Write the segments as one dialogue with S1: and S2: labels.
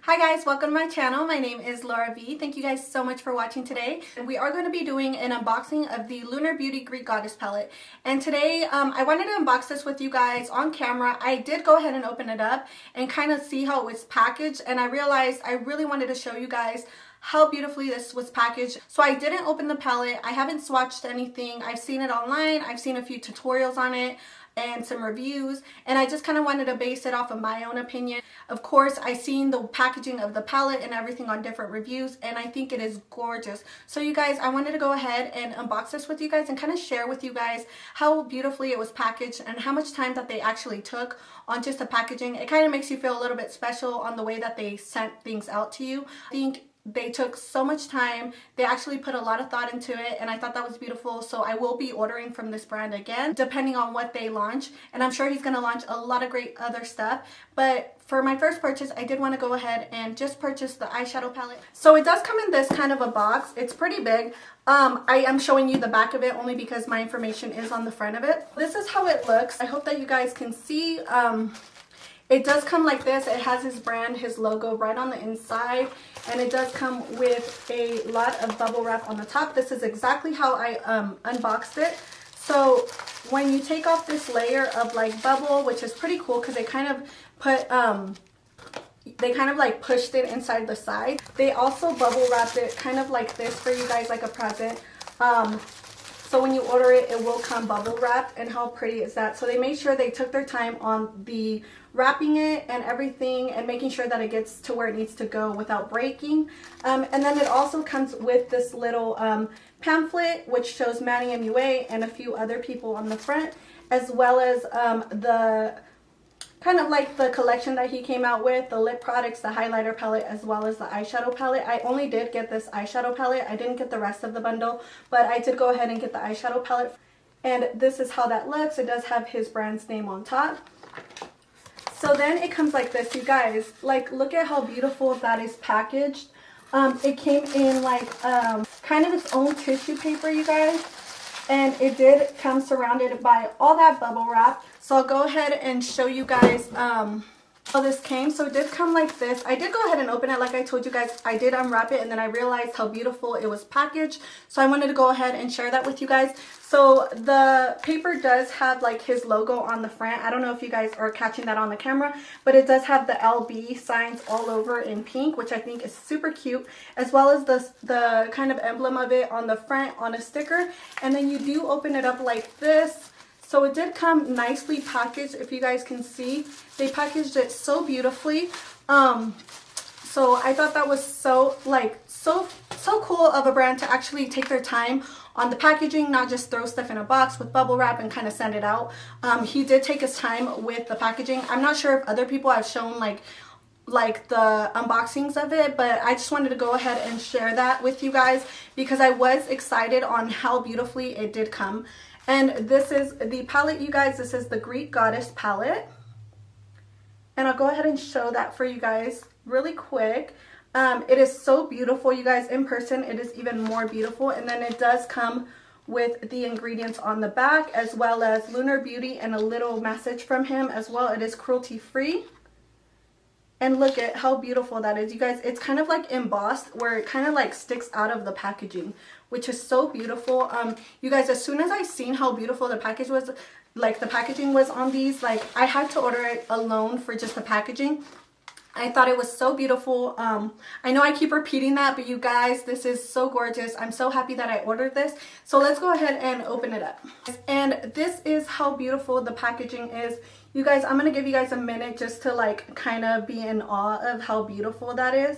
S1: Hi guys, welcome to my channel. My name is Laura V. Thank you guys so much for watching today. We are going to be doing an unboxing of the Lunar Beauty Greek Goddess palette. And today I wanted to unbox this with you guys on camera. I did go ahead and open it up and kind of see how it was packaged, and I realized I really wanted to show you guys how beautifully this was packaged. So I didn't open the palette. I haven't swatched anything. I've seen it online. I've seen a few tutorials on it and some reviews, and I just kind of wanted to base it off of my own opinion. Of course, I've seen the packaging of the palette and everything on different reviews, and I think it is gorgeous. So you guys, I wanted to go ahead and unbox this with you guys and kind of share with you guys how beautifully it was packaged and how much time that they actually took on just the packaging. It kind of makes you feel a little bit special on the way that they sent things out to you. I think they took so much time. They actually put a lot of thought into it, and I thought that was beautiful. So I will be ordering from this brand again depending on what they launch, and I'm sure he's going to launch a lot of great other stuff. But for my first purchase, I did want to go ahead and just purchase the eyeshadow palette. So it does come in this kind of a box. It's pretty big. I am showing you the back of it only because my information is on the front of it. This is how it looks. I hope that you guys can see. It does come like this. It has his brand, his logo right on the inside, and it does come with a lot of bubble wrap on the top. This is exactly how I unboxed it. So when you take off this layer of like bubble, which is pretty cool because they kind of put like pushed it inside the side. They also bubble wrapped it kind of like this for you guys, like a present. So when you order it, it will come bubble wrapped, and how pretty is that? So they made sure they took their time on the wrapping it and everything and making sure that it gets to where it needs to go without breaking. And then it also comes with this little pamphlet which shows Manny MUA and a few other people on the front, as well as the kind of like the collection that he came out with, the lip products, the highlighter palette, as well as the eyeshadow palette. I only did get this eyeshadow palette. I didn't get the rest of the bundle, but I did go ahead and get the eyeshadow palette. And this is how that looks. It does have his brand's name on top. So then it comes like this, you guys. Like, look at how beautiful that is packaged. It came in like kind of its own tissue paper, you guys. And it did come surrounded by all that bubble wrap. So I'll go ahead and show you guys how this came. So it did come like this. I did go ahead and open it. Like I told you guys, I did unwrap it, and then I realized how beautiful it was packaged. So I wanted to go ahead and share that with you guys. So the paper does have like his logo on the front. I don't know if you guys are catching that on the camera, but it does have the LB signs all over in pink, which I think is super cute, as well as the kind of emblem of it on the front on a sticker. And then you do open it up like this. So it did come nicely packaged. If you guys can see, they packaged it so beautifully. So I thought that was so cool of a brand to actually take their time on the packaging, not just throw stuff in a box with bubble wrap and kind of send it out. He did take his time with the packaging. I'm not sure if other people have shown like the unboxings of it, but I just wanted to go ahead and share that with you guys because I was excited on how beautifully it did come. And this is the palette, you guys. This is the Greek Goddess palette, and I'll go ahead and show that for you guys really quick. It is so beautiful, you guys. In person it is even more beautiful. And then it does come with the ingredients on the back, as well as Lunar Beauty and a little message from him as well. It is cruelty free. And look at how beautiful that is, you guys. It's kind of like embossed where it kind of like sticks out of the packaging, which is so beautiful. You guys, as soon as I seen how beautiful the package was, like the packaging was on these, like I had to order it alone for just the packaging. I thought it was so beautiful. I know I keep repeating that, but you guys, this is so gorgeous. I'm so happy that I ordered this. So let's go ahead and open it up. And this is how beautiful the packaging is. You guys, I'm going to give you guys a minute just to like kind of be in awe of how beautiful that is.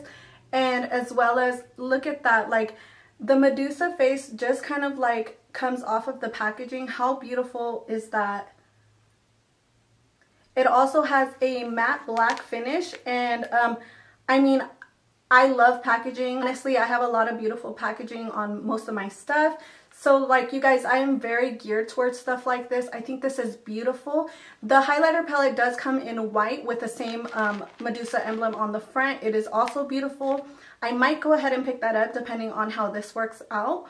S1: And as well as look at that, like the Medusa face just kind of like comes off of the packaging. How beautiful is that? It also has a matte black finish, and I mean, I love packaging. Honestly, I have a lot of beautiful packaging on most of my stuff. So like you guys, I am very geared towards stuff like this. I think this is beautiful. The highlighter palette does come in white with the same Medusa emblem on the front. It is also beautiful. I might go ahead and pick that up depending on how this works out.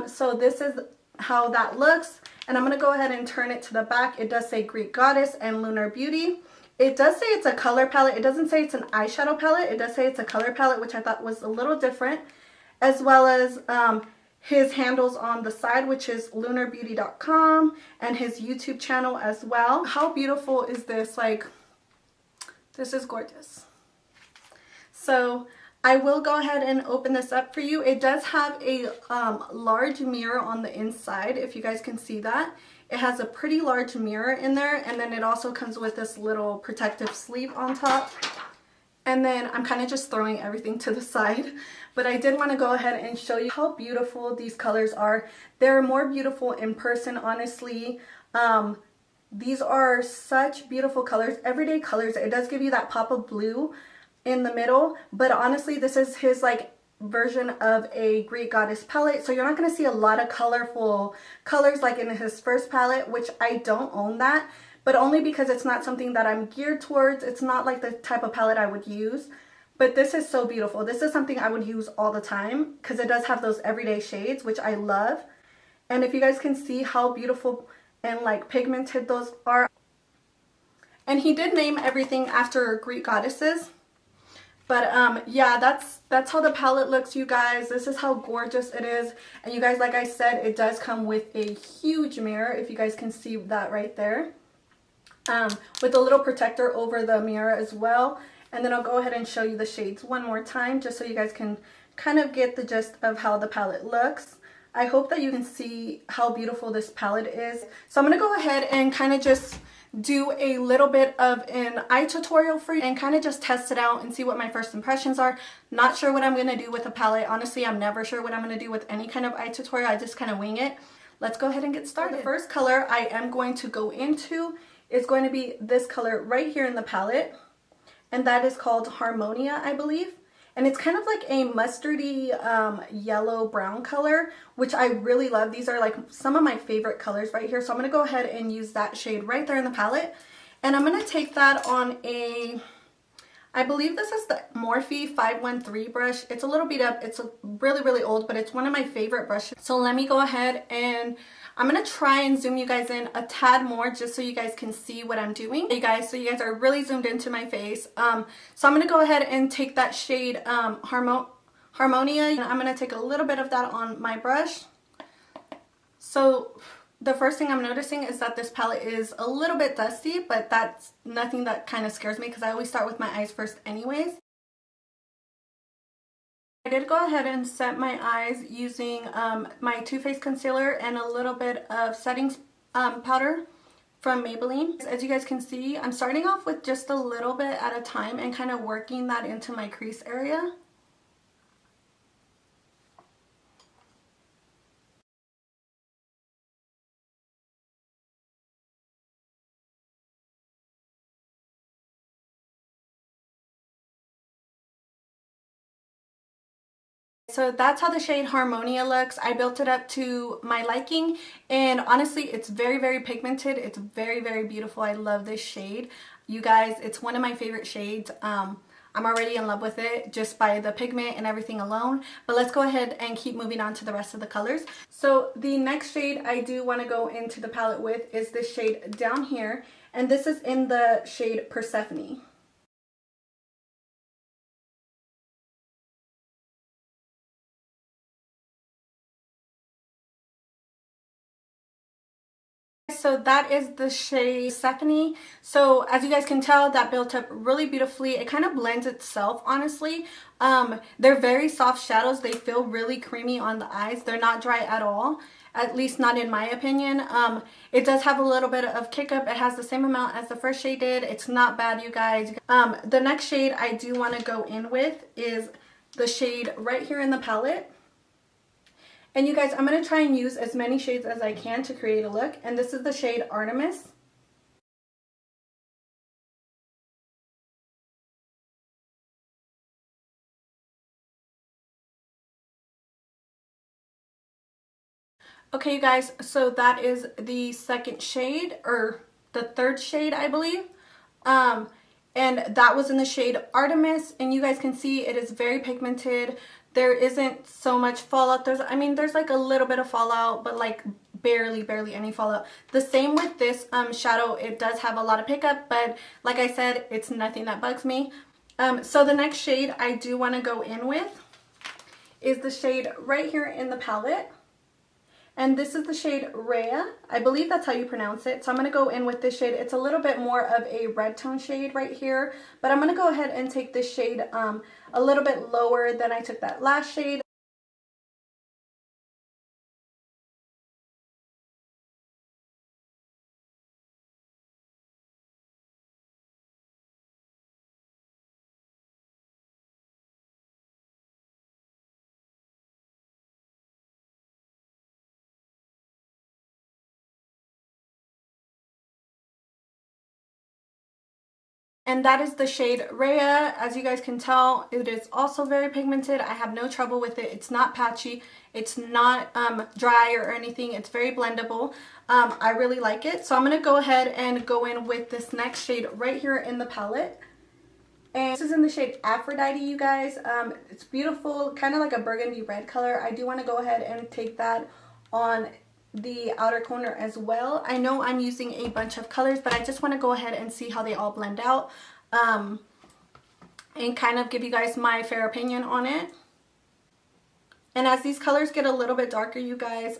S1: So this is how that looks. And I'm going to go ahead and turn it to the back. It does say Greek Goddess and Lunar Beauty. It does say it's a color palette. It doesn't say it's an eyeshadow palette. It does say it's a color palette, which I thought was a little different. As well as his handles on the side, which is lunarbeauty.com, and his YouTube channel as well. How beautiful is this? Like, this is gorgeous. So I will go ahead and open this up for you. It does have a large mirror on the inside, if you guys can see that. It has a pretty large mirror in there, and then it also comes with this little protective sleeve on top. And then I'm kind of just throwing everything to the side, but I did want to go ahead and show you how beautiful these colors are. They're more beautiful in person, honestly. These are such beautiful colors, everyday colors. It does give you that pop of blue in the middle, but honestly, this is his like version of a Greek goddess palette, so you're not going to see a lot of colorful colors like in his first palette, which I don't own that, but only because it's not something that I'm geared towards. It's not like the type of palette I would use, but this is so beautiful. This is something I would use all the time because it does have those everyday shades, which I love. And if you guys can see how beautiful and like pigmented those are. And he did name everything after Greek goddesses. But yeah, that's how the palette looks, you guys. This is how gorgeous it is. And you guys, like I said, it does come with a huge mirror, if you guys can see that right there. With a little protector over the mirror as well. And then I'll go ahead and show you the shades one more time, just so you guys can kind of get the gist of how the palette looks. I hope that you can see how beautiful this palette is. So I'm going to go ahead and kind of just do a little bit of an eye tutorial for you and kind of just test it out and see what my first impressions are. Not sure what I'm going to do with a palette. Honestly, I'm never sure what I'm going to do with any kind of eye tutorial. I just kind of wing it. Let's go ahead and get started. The first color I am going to go into is going to be this color right here in the palette, and that is called Harmonia, I believe. And it's kind of like a mustardy yellow brown color, which I really love. These are like some of my favorite colors right here. So I'm going to go ahead and use that shade right there in the palette. And I'm going to take that on a, I believe this is the Morphe 513 brush. It's a little beat up. It's really, really old, but it's one of my favorite brushes. So let me go ahead and I'm going to try and zoom you guys in a tad more just so you guys can see what I'm doing. Hey guys, so you guys are really zoomed into my face. So I'm going to go ahead and take that shade Harmonia, and I'm going to take a little bit of that on my brush. So the first thing I'm noticing is that this palette is a little bit dusty, but that's nothing that kind of scares me because I always start with my eyes first anyways. I did go ahead and set my eyes using my Too Faced concealer and a little bit of setting powder from Maybelline. As you guys can see, I'm starting off with just a little bit at a time and kind of working that into my crease area. So that's how the shade Harmonia looks. I built it up to my liking, and honestly, it's very, very pigmented. It's very, very beautiful. I love this shade. You guys, it's one of my favorite shades. I'm already in love with it just by the pigment and everything alone. But let's go ahead and keep moving on to the rest of the colors. So the next shade I do want to go into the palette with is this shade down here, and this is in the shade Persephone. So that is the shade Persephone. So as you guys can tell, that built up really beautifully. It kind of blends itself, honestly. They're very soft shadows. They feel really creamy on the eyes. They're not dry at all, at least not in my opinion. It does have a little bit of kick up. It has the same amount as the first shade did. It's not bad, you guys. The next shade I do want to go in with is the shade right here in the palette. And you guys, I'm going to try and use as many shades as I can to create a look. And this is the shade Artemis. Okay, you guys, so that is the second shade, or the third shade, I believe. And that was in the shade Artemis. And you guys can see it is very pigmented. There isn't so much fallout. There's like a little bit of fallout, but like barely any fallout. The same with this shadow. It does have a lot of pickup, but like I said, it's nothing that bugs me. So the next shade I do want to go in with is the shade right here in the palette. And this is the shade Rhea. I believe that's how you pronounce it. So I'm going to go in with this shade. It's a little bit more of a red tone shade right here. But I'm going to go ahead and take this shade a little bit lower than I took that last shade. And that is the shade Rhea. As you guys can tell, it is also very pigmented. I have no trouble with it. It's not patchy. It's not dry or anything. It's very blendable. I really like it. So I'm going to go ahead and go in with this next shade right here in the palette. And this is in the shade Aphrodite, you guys. It's beautiful, kind of like a burgundy red color. I do want to go ahead and take that on the outer corner as well. I know I'm using a bunch of colors, but I just want to go ahead and see how they all blend out and kind of give you guys my fair opinion on it. And as these colors get a little bit darker, you guys,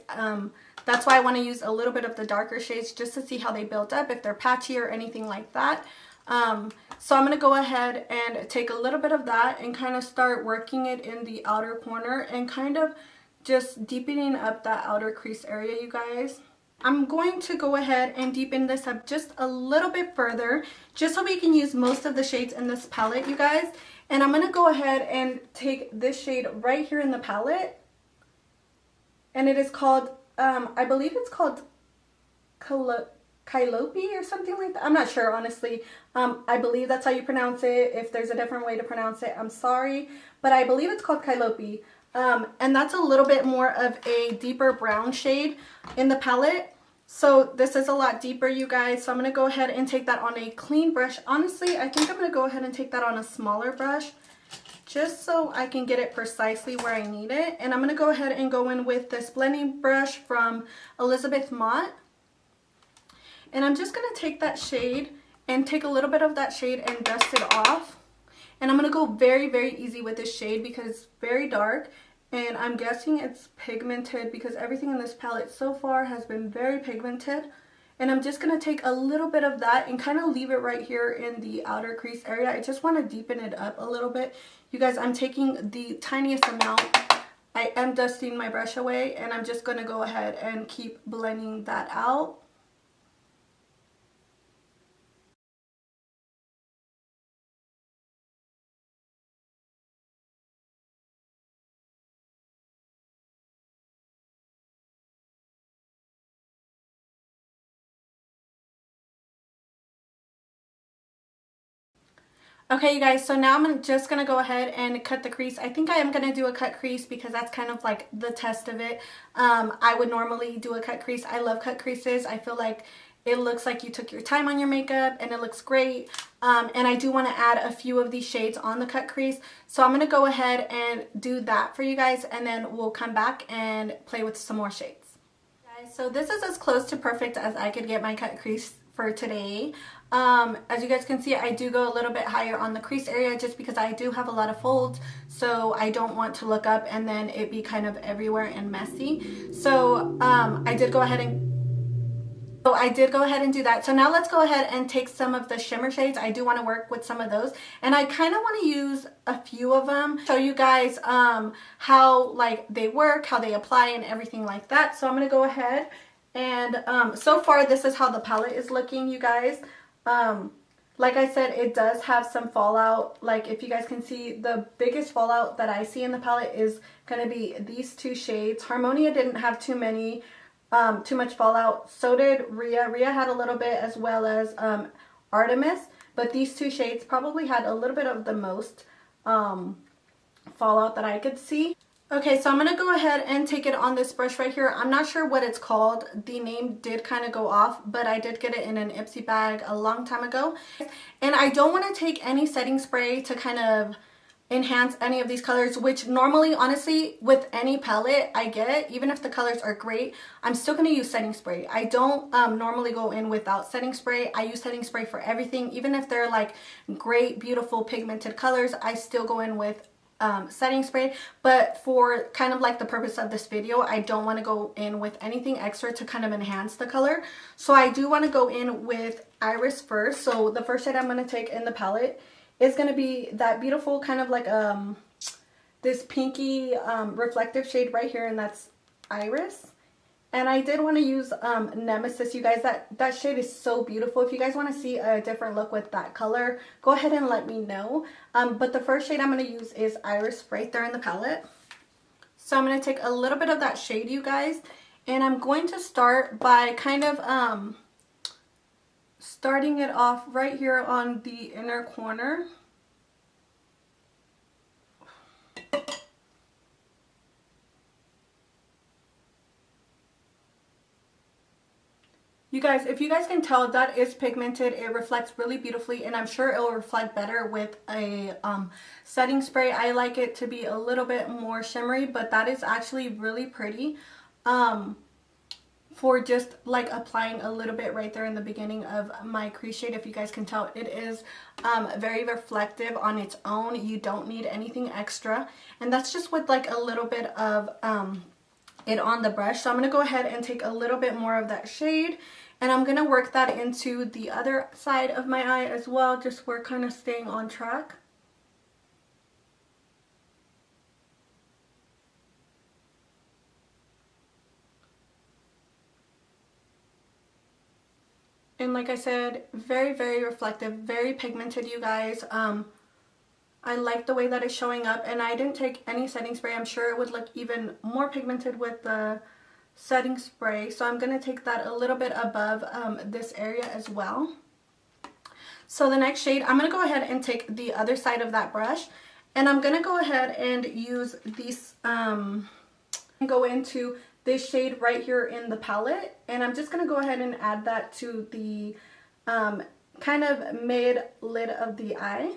S1: that's why I want to use a little bit of the darker shades just to see how they build up, if they're patchy or anything like that. So I'm going to go ahead and take a little bit of that and kind of start working it in the outer corner and kind of just deepening up that outer crease area, you guys. I'm going to go ahead and deepen this up just a little bit further, just so we can use most of the shades in this palette, you guys. And I'm going to go ahead and take this shade right here in the palette. And it is called, I believe it's called Calliope or something like that. I'm not sure, honestly. I believe that's how you pronounce it. If there's a different way to pronounce it, I'm sorry. But I believe it's called Calliope. And that's a little bit more of a deeper brown shade in the palette. So this is a lot deeper, you guys. So I'm going to go ahead and take that on a clean brush. Honestly, I think I'm going to go ahead and take that on a smaller brush, just so I can get it precisely where I need it. And I'm going to go ahead and go in with this blending brush from Elizabeth Mott. And I'm just going to take that shade and take a little bit of that shade and dust it off. And I'm going to go very easy with this shade because it's very dark. And I'm guessing it's pigmented because everything in this palette so far has been very pigmented. And I'm just going to take a little bit of that and kind of leave it right here in the outer crease area. I just want to deepen it up a little bit. You guys, I'm taking the tiniest amount. I am dusting my brush away and I'm just going to go ahead and keep blending that out. Okay, you guys, so now I'm just going to go ahead and cut the crease. I think I am going to do a cut crease because that's kind of like the test of it. I would normally do a cut crease. I love cut creases. I feel like it looks like you took your time on your makeup and it looks great. And I do want to add a few of these shades on the cut crease. So I'm going to go ahead and do that for you guys, and then we'll come back and play with some more shades. Guys, so this is as close to perfect as I could get my cut crease for today. As you guys can see, I do go a little bit higher on the crease area just because I do have a lot of folds, so I don't want to look up and then it be kind of everywhere and messy. So I did go ahead and do that. So now let's go ahead and take some of the shimmer shades. I do want to work with some of those, and I kind of want to use a few of them, show you guys how like they work, how they apply, and everything like that. So I'm going to go ahead and so far this is how the palette is looking, you guys. Like I said, it does have some fallout. Like if you guys can see, the biggest fallout that I see in the palette is going to be these two shades. Harmonia didn't have too much fallout. So did Rhea. Rhea had a little bit, as well as Artemis, but these two shades probably had a little bit of the most fallout that I could see. Okay, so I'm going to go ahead and take it on this brush right here. I'm not sure what it's called. The name did kind of go off, but I did get it in an Ipsy bag a long time ago. And I don't want to take any setting spray to kind of enhance any of these colors, which normally, honestly, with any palette I get, even if the colors are great, I'm still going to use setting spray. I don't normally go in without setting spray. I use setting spray for everything. Even if they're like great, beautiful pigmented colors, I still go in with setting spray. But for kind of like the purpose of this video, I don't want to go in with anything extra to kind of enhance the color. So I do want to go in with Iris first. So the first shade I'm going to take in the palette is going to be that beautiful kind of like this pinky reflective shade right here, and that's Iris. And I did want to use Nemesis, you guys. That shade is so beautiful. If you guys want to see a different look with that color, go ahead and let me know. But the first shade I'm going to use is Iris right there in the palette. So I'm going to take a little bit of that shade, you guys, and I'm going to start by kind of starting it off right here on the inner corner. You guys, if you guys can tell, that is pigmented. It reflects really beautifully, and I'm sure it will reflect better with a setting spray. I like it to be a little bit more shimmery, but that is actually really pretty. For just like applying a little bit right there in the beginning of my crease shade. If you guys can tell, it is very reflective on its own. You don't need anything extra, and that's just with like a little bit of it on the brush. So I'm going to go ahead and take a little bit more of that shade, and I'm going to work that into the other side of my eye as well, just we're kind of staying on track. And like I said, very, very reflective, very pigmented, you guys. I like the way that it's showing up, and I didn't take any setting spray. I'm sure it would look even more pigmented with the setting spray. So I'm going to take that a little bit above this area as well. So the next shade, I'm going to go ahead and take the other side of that brush, and I'm going to go ahead and use these, go into this shade right here in the palette, and I'm just going to go ahead and add that to the kind of mid lid of the eye.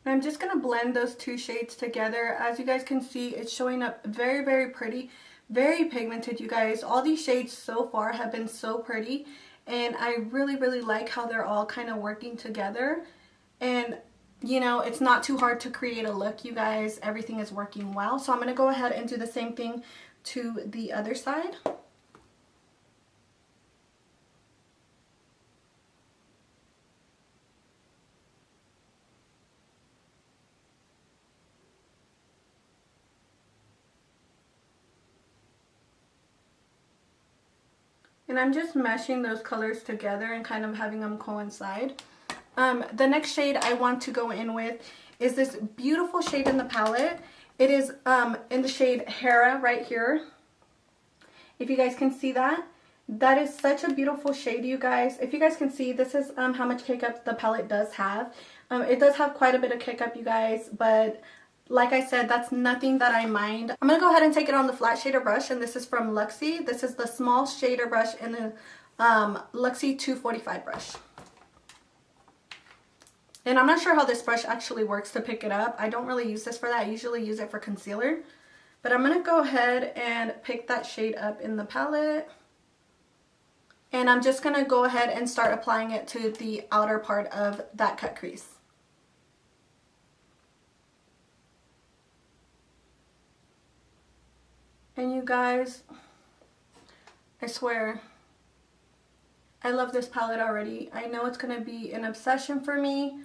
S1: I'm just going to blend those two shades together. As you guys can see, it's showing up very, very pretty, very pigmented, you guys. All these shades so far have been so pretty, and I really, really like how they're all kind of working together. And you know, it's not too hard to create a look, you guys. Everything is working well. So I'm going to go ahead and do the same thing to the other side. And I'm just meshing those colors together and kind of having them coincide. The next shade I want to go in with is this beautiful shade in the palette. It is in the shade Hera right here. If you guys can see that, that is such a beautiful shade, you guys. If you guys can see, this is how much kick-up the palette does have. It does have quite a bit of kick-up, you guys, but like I said, that's nothing that I mind. I'm going to go ahead and take it on the flat shader brush, and this is from Luxie. This is the small shader brush in the Luxie 245 brush. And I'm not sure how this brush actually works to pick it up. I don't really use this for that. I usually use it for concealer. But I'm going to go ahead and pick that shade up in the palette. And I'm just going to go ahead and start applying it to the outer part of that cut crease. And you guys, I swear, I love this palette already. I know it's going to be an obsession for me.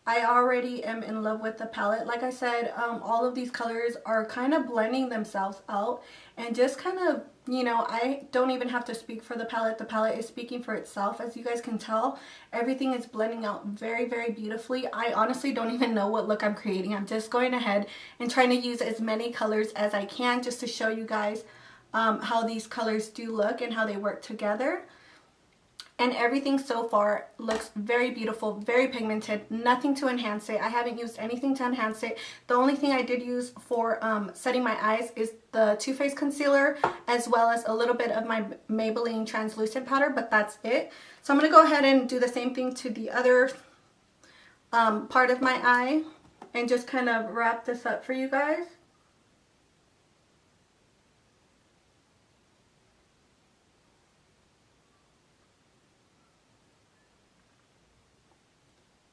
S1: I already am in love with the palette. Like I said, all of these colors are kind of blending themselves out, and just kind of, you know, I don't even have to speak for the palette. The palette is speaking for itself. As you guys can tell, everything is blending out very, very beautifully. I honestly don't even know what look I'm creating. I'm just going ahead and trying to use as many colors as I can just to show you guys how these colors do look and how they work together. And everything so far looks very beautiful, very pigmented, nothing to enhance it. I haven't used anything to enhance it. The only thing I did use for setting my eyes is the Too Faced concealer, as well as a little bit of my Maybelline translucent powder, but that's it. So I'm going to go ahead and do the same thing to the other part of my eye and just kind of wrap this up for you guys.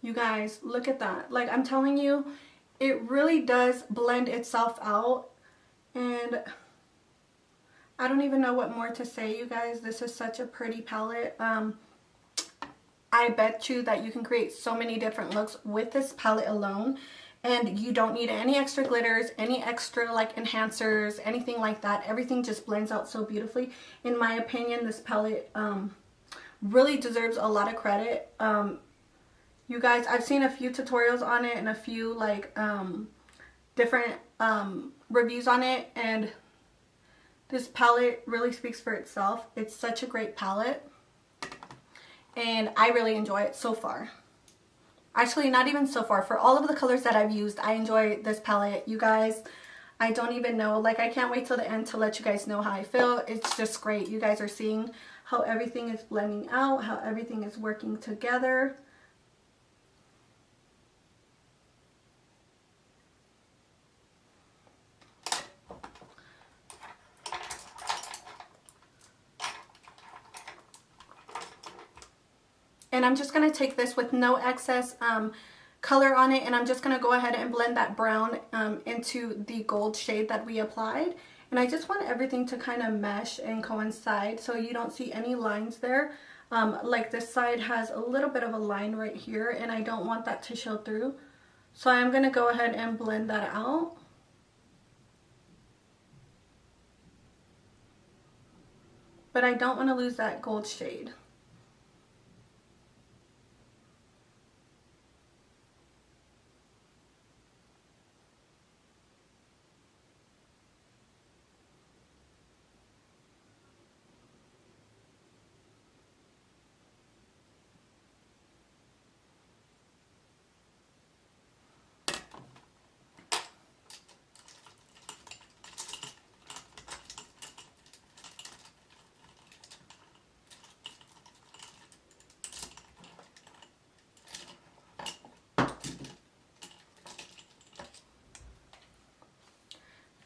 S1: You guys, look at that. Like, I'm telling you, it really does blend itself out. And I don't even know what more to say, you guys. This is such a pretty palette. I bet you that you can create so many different looks with this palette alone. And you don't need any extra glitters, any extra like enhancers, anything like that. Everything just blends out so beautifully. In my opinion, this palette really deserves a lot of credit. You guys, I've seen a few tutorials on it and a few like different reviews on it, and this palette really speaks for itself. It's such a great palette and I really enjoy it so far. Actually, not even so far. For all of the colors that I've used, I enjoy this palette. You guys, I don't even know. Like, I can't wait till the end to let you guys know how I feel. It's just great. You guys are seeing how everything is blending out, how everything is working together. And I'm just going to take this with no excess color on it, and I'm just going to go ahead and blend that brown into the gold shade that we applied. And I just want everything to kind of mesh and coincide so you don't see any lines there. Like this side has a little bit of a line right here, and I don't want that to show through. So I'm going to go ahead and blend that out. But I don't want to lose that gold shade.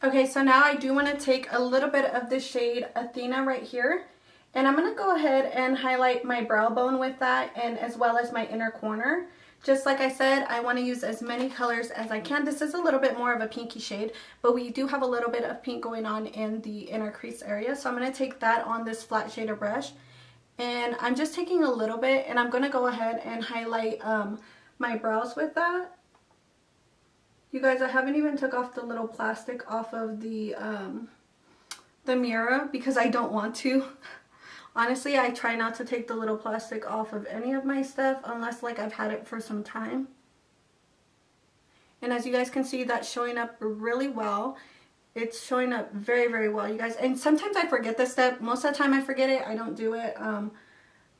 S1: Okay, so now I do want to take a little bit of the shade Athena right here, and I'm going to go ahead and highlight my brow bone with that, and as well as my inner corner. Just like I said, I want to use as many colors as I can. This is a little bit more of a pinky shade, but we do have a little bit of pink going on in the inner crease area. So I'm going to take that on this flat shader brush, and I'm just taking a little bit, and I'm going to go ahead and highlight my brows with that. You guys, I haven't even took off the little plastic off of the mirror because I don't want to. Honestly, I try not to take the little plastic off of any of my stuff unless like I've had it for some time. And as you guys can see, that's showing up really well. It's showing up very, very well, you guys. And sometimes I forget this step. Most of the time I forget it. I don't do it.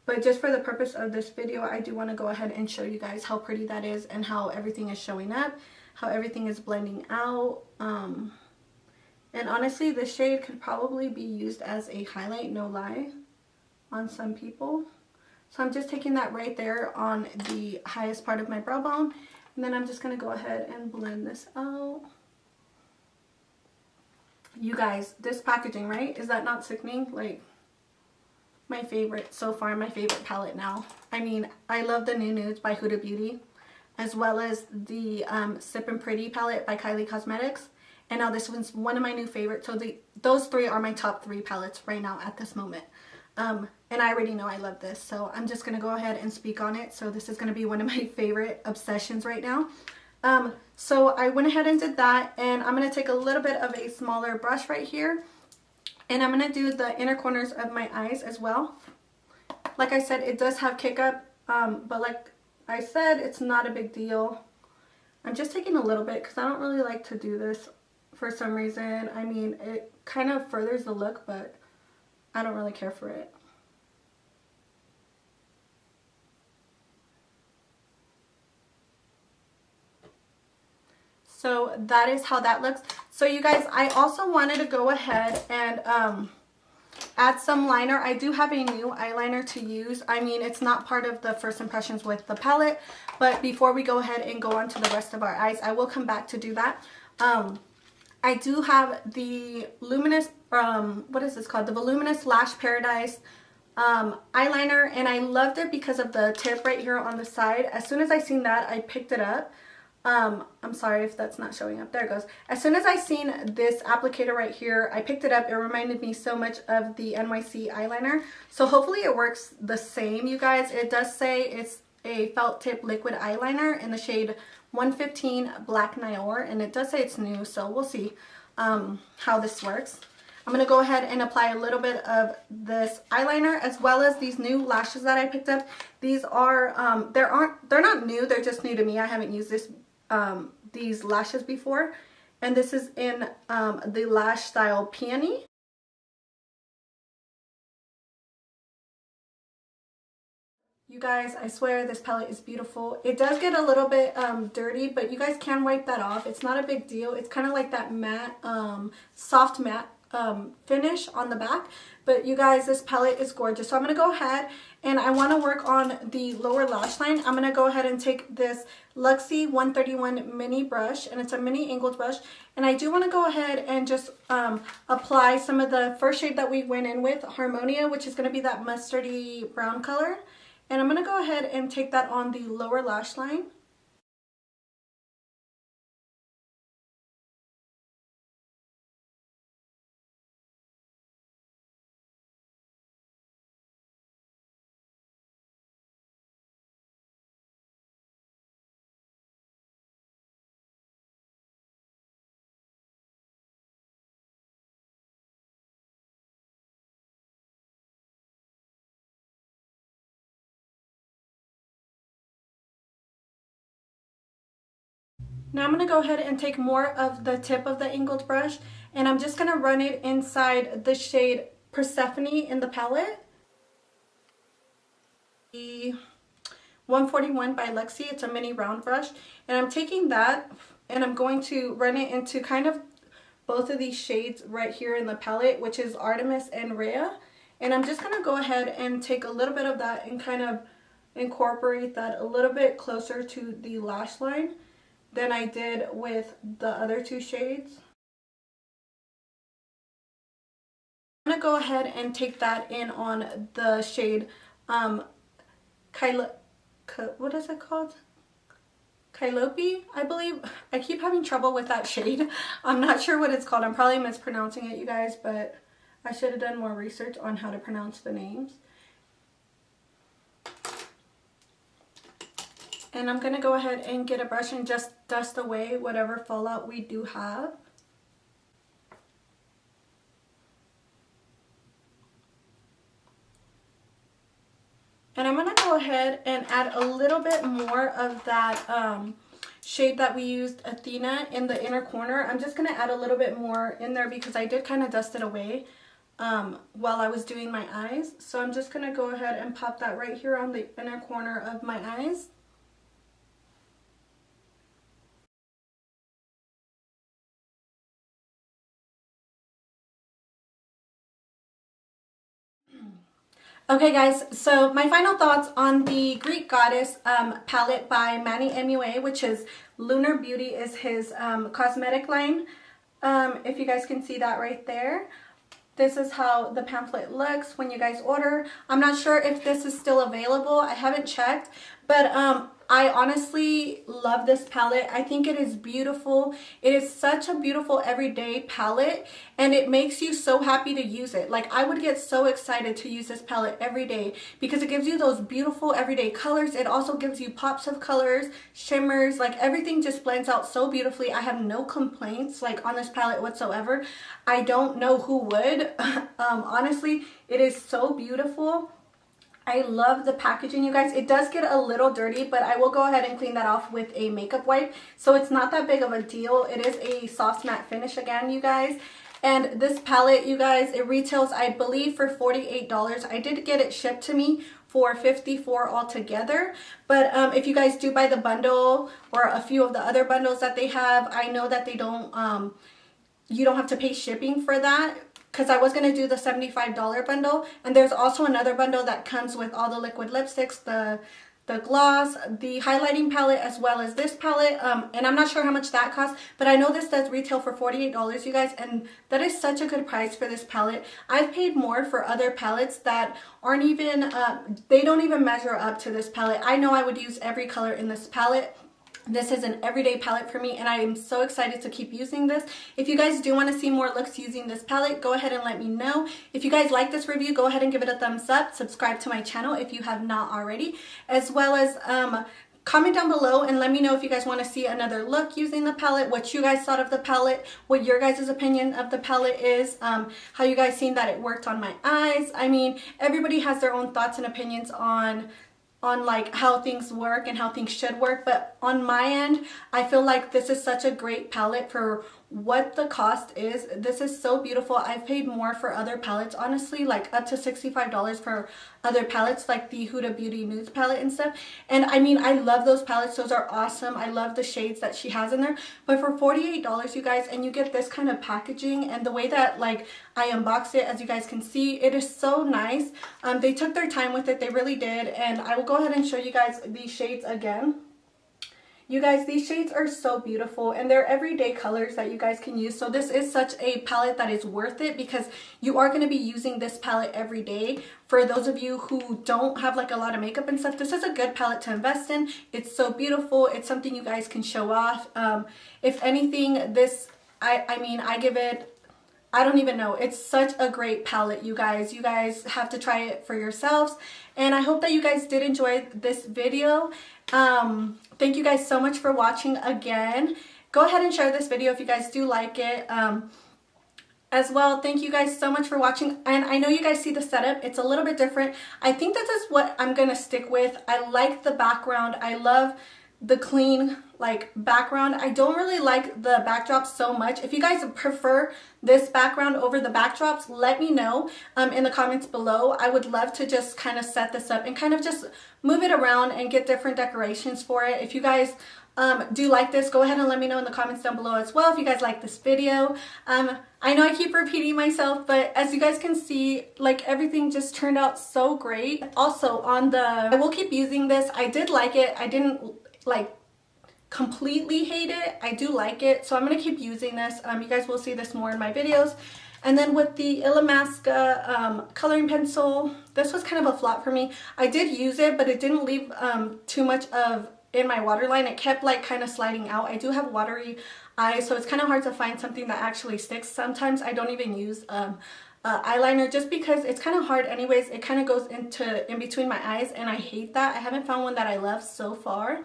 S1: But just for the purpose of this video, I do want to go ahead and show you guys how pretty that is and how everything is showing up, how everything is blending out. And honestly, this shade could probably be used as a highlight, no lie, on some people. So I'm just taking that right there on the highest part of my brow bone, and then I'm just going to go ahead and blend this out. You guys, this packaging, right? Is that not sickening? Like, my favorite so far, my favorite palette now. I mean, I love the New Nudes by Huda Beauty, as well as the Sippin' Pretty palette by Kylie Cosmetics. And now this one's one of my new favorites. So those three are my top 3 palettes right now at this moment. And I already know I love this, so I'm just going to go ahead and speak on it. So this is going to be one of my favorite obsessions right now. So I went ahead and did that, and I'm going to take a little bit of a smaller brush right here, and I'm going to do the inner corners of my eyes as well. Like I said, it does have kick up, but like I said, it's not a big deal. I'm just taking a little bit because I don't really like to do this for some reason. I mean, it kind of furthers the look, but I don't really care for it. So that is how that looks. So you guys, I also wanted to go ahead and add some liner. I do have a new eyeliner to use. I mean, it's not part of the first impressions with the palette, but before we go ahead and go on to the rest of our eyes, I will come back to do that. I do have the Luminous, what is this called? The Voluminous Lash Paradise eyeliner, and I loved it because of the tip right here on the side. As soon as I seen that, I picked it up. I'm sorry if that's not showing up. There it goes. As soon as I seen this applicator right here, I picked it up. It reminded me so much of the NYC eyeliner. So hopefully it works the same, you guys. It does say it's a felt tip liquid eyeliner in the shade 115 Black Nior, and it does say it's new, so we'll see how this works. I'm going to go ahead and apply a little bit of this eyeliner as well as these new lashes that I picked up. These are, they're not new, they're just new to me. I haven't used these lashes before. And this is in the lash style Peony. You guys, I swear this palette is beautiful. It does get a little bit dirty, but you guys can wipe that off. It's not a big deal. It's kind of like that matte, soft matte finish on the back. But you guys, this palette is gorgeous. So I'm going to go ahead and I want to work on the lower lash line. I'm going to go ahead and take this Luxie 131 mini brush, and it's a mini angled brush. And I do want to go ahead and just apply some of the first shade that we went in with, Harmonia, which is going to be that mustardy brown color. And I'm going to go ahead and take that on the lower lash line. Now I'm going to go ahead and take more of the tip of the angled brush, and I'm just going to run it inside the shade Persephone in the palette. The 141 by Luxie, it's a mini round brush, and I'm taking that and I'm going to run it into kind of both of these shades right here in the palette, which is Artemis and Rhea. And I'm just going to go ahead and take a little bit of that and kind of incorporate that a little bit closer to the lash line than I did with the other two shades. I'm going to go ahead and take that in on the shade what is it called? Kylope, I believe. I keep having trouble with that shade. I'm not sure what it's called. I'm probably mispronouncing it, you guys, but I should have done more research on how to pronounce the names. And I'm going to go ahead and get a brush and just dust away whatever fallout we do have. And I'm going to go ahead and add a little bit more of that shade that we used, Athena, in the inner corner. I'm just going to add a little bit more in there because I did kind of dust it away while I was doing my eyes. So I'm just going to go ahead and pop that right here on the inner corner of my eyes. Okay guys, so my final thoughts on the Greek Goddess palette by Manny MUA, which is Lunar Beauty is his cosmetic line. If you guys can see that right there. This is how the pamphlet looks when you guys order. I'm not sure if this is still available. I haven't checked, but I honestly love this palette. I think it is beautiful. It is such a beautiful everyday palette, and it makes you so happy to use it. Like, I would get so excited to use this palette every day because it gives you those beautiful everyday colors. It also gives you pops of colors, shimmers, like everything just blends out so beautifully. I have no complaints like on this palette whatsoever. I don't know who would. Honestly, it is so beautiful. I love the packaging, you guys. It does get a little dirty, but I will go ahead and clean that off with a makeup wipe. So it's not that big of a deal. It is a soft matte finish again, you guys. And this palette, you guys, it retails, I believe, for $48. I did get it shipped to me for $54 altogether. But if you guys do buy the bundle or a few of the other bundles that they have, I know that they don't you don't have to pay shipping for that, because I was going to do the $75 bundle. And there's also another bundle that comes with all the liquid lipsticks, the gloss, the highlighting palette, as well as this palette. And I'm not sure how much that costs, but I know this does retail for $48, you guys, and that is such a good price for this palette. I've paid more for other palettes that aren't even, they don't even measure up to this palette. I know I would use every color in this palette. This is an everyday palette for me, and I am so excited to keep using this. If you guys do want to see more looks using this palette, go ahead and let me know. If you guys like this review, go ahead and give it a thumbs up. Subscribe to my channel if you have not already, as well as comment down below and let me know if you guys want to see another look using the palette, what you guys thought of the palette, what your guys' opinion of the palette is, how you guys seen that it worked on my eyes. I mean, everybody has their own thoughts and opinions on like how things work and how things should work, but on my end, I feel like this is such a great palette for what the cost is. This is so beautiful. I've paid more for other palettes, honestly, like up to $65 for other palettes, like the Huda Beauty Nudes palette and stuff. And I mean, I love those palettes. Those are awesome. I love the shades that she has in there. But for $48, you guys, and you get this kind of packaging, and the way that like I unboxed it, as you guys can see, it is so nice. They took their time with it. They really did. And I will go ahead and show you guys these shades again. You guys, these shades are so beautiful, and they're everyday colors that you guys can use. So this is such a palette that is worth it, because you are going to be using this palette every day. For those of you who don't have like a lot of makeup and stuff, this is a good palette to invest in. It's so beautiful. It's something you guys can show off. If anything, this, I mean, I give it, I don't even know. It's such a great palette, you guys. You guys have to try it for yourselves. And I hope that you guys did enjoy this video. Thank you guys so much for watching again. Go ahead and share this video if you guys do like it. As well, thank you guys so much for watching. And I know you guys see the setup. It's a little bit different. I think this is what I'm going to stick with. I like the background. I love the clean like background. I don't really like the backdrops so much. If you guys prefer this background over the backdrops, let me know in the comments below. I would love to just kind of set this up and kind of just move it around and get different decorations for it. If you guys do like this, go ahead and let me know in the comments down below as well if you guys like this video. I know I keep repeating myself, but as you guys can see, like everything just turned out so great. Also on the, I will keep using this. I did like it. I didn't like completely hate it. I do like it, so I'm gonna keep using this. You guys will see this more in my videos. And then with the Illamasqua coloring pencil, this was kind of a flop for me. I did use it, but it didn't leave too much of in my waterline. It kept like kind of sliding out. I do have watery eyes, so it's kind of hard to find something that actually sticks. Sometimes I don't even use eyeliner, just because it's kind of hard anyways. It kind of goes in between my eyes, and I hate that. I haven't found one that I love so far.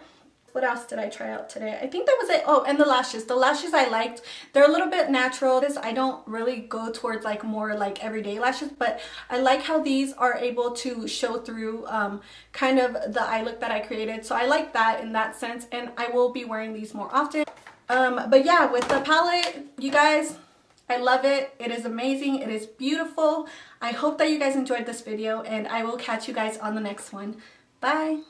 S1: What else did I try out today? I think that was it. Oh, and the lashes. The lashes I liked. They're a little bit natural. I don't really go towards like more like everyday lashes, but I like how these are able to show through kind of the eye look that I created. So I like that in that sense, and I will be wearing these more often. But yeah, with the palette, you guys, I love it. It is amazing. It is beautiful. I hope that you guys enjoyed this video, and I will catch you guys on the next one. Bye.